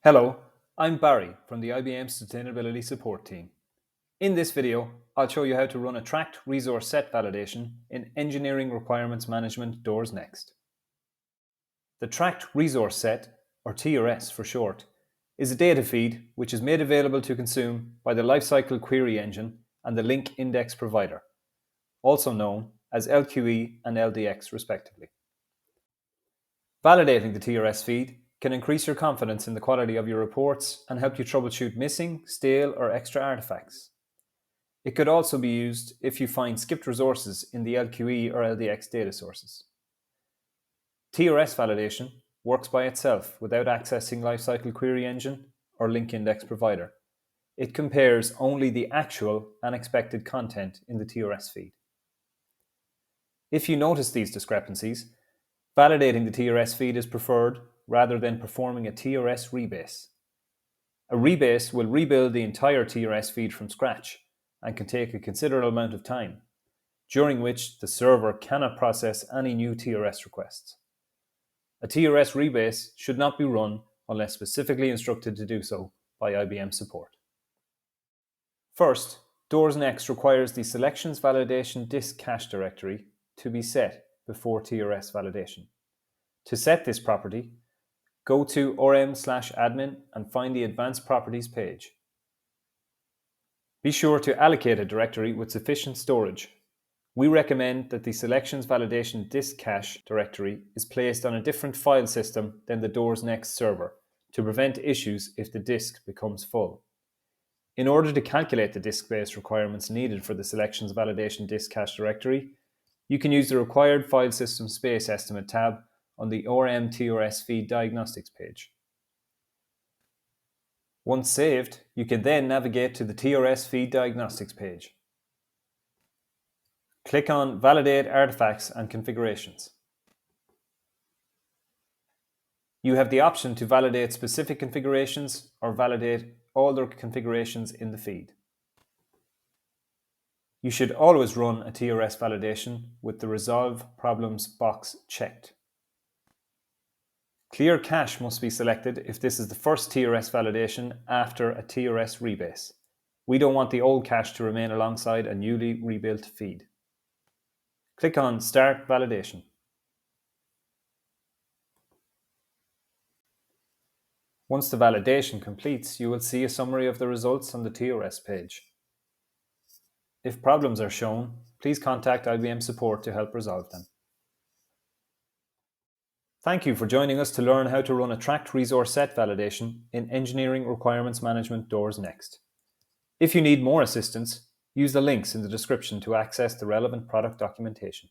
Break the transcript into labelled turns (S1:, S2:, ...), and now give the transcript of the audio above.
S1: Hello, I'm Barry from the IBM Sustainability Support Team. In this video, I'll show you how to run a tracked resource set validation in Engineering Requirements Management Doors Next. The tracked resource set, or TRS for short, is a data feed which is made available to consume by the Lifecycle Query Engine and the Link Index Provider, also known as LQE and LDX respectively. Validating the TRS feed can increase your confidence in the quality of your reports and help you troubleshoot missing, stale, or extra artifacts. It could also be used if you find skipped resources in the LQE or LDX data sources. TRS validation works by itself without accessing Lifecycle Query Engine or Link Index Provider. It compares only the actual and expected content in the TRS feed. If you notice these discrepancies, validating the TRS feed is preferred rather than performing a TRS rebase. A rebase will rebuild the entire TRS feed from scratch and can take a considerable amount of time, during which the server cannot process any new TRS requests. A TRS rebase should not be run unless specifically instructed to do so by IBM support. First, Doors Next requires the Selections Validation Disk Cache directory to be set before TRS validation. To set this property, go to rm/admin and find the Advanced Properties page. Be sure to allocate a directory with sufficient storage. We recommend that the Selections Validation Disk Cache directory is placed on a different file system than the Doors Next server to prevent issues if the disk becomes full. In order to calculate the disk space requirements needed for the Selections Validation Disk Cache directory, you can use the Required File System Space Estimate tab on the ORM TRS Feed Diagnostics page. Once saved, you can then navigate to the TRS Feed Diagnostics page. Click on Validate Artifacts and Configurations. You have the option to validate specific configurations or validate all the configurations in the feed. You should always run a TRS validation with the Resolve Problems box checked. Clear cache must be selected if this is the first TRS validation after a TRS rebase. We don't want the old cache to remain alongside a newly rebuilt feed. Click on Start Validation. Once the validation completes, you will see a summary of the results on the TRS page. If problems are shown, please contact IBM support to help resolve them. Thank you for joining us to learn how to run a tracked resource set validation in Engineering Requirements Management Doors Next. If you need more assistance, use the links in the description to access the relevant product documentation.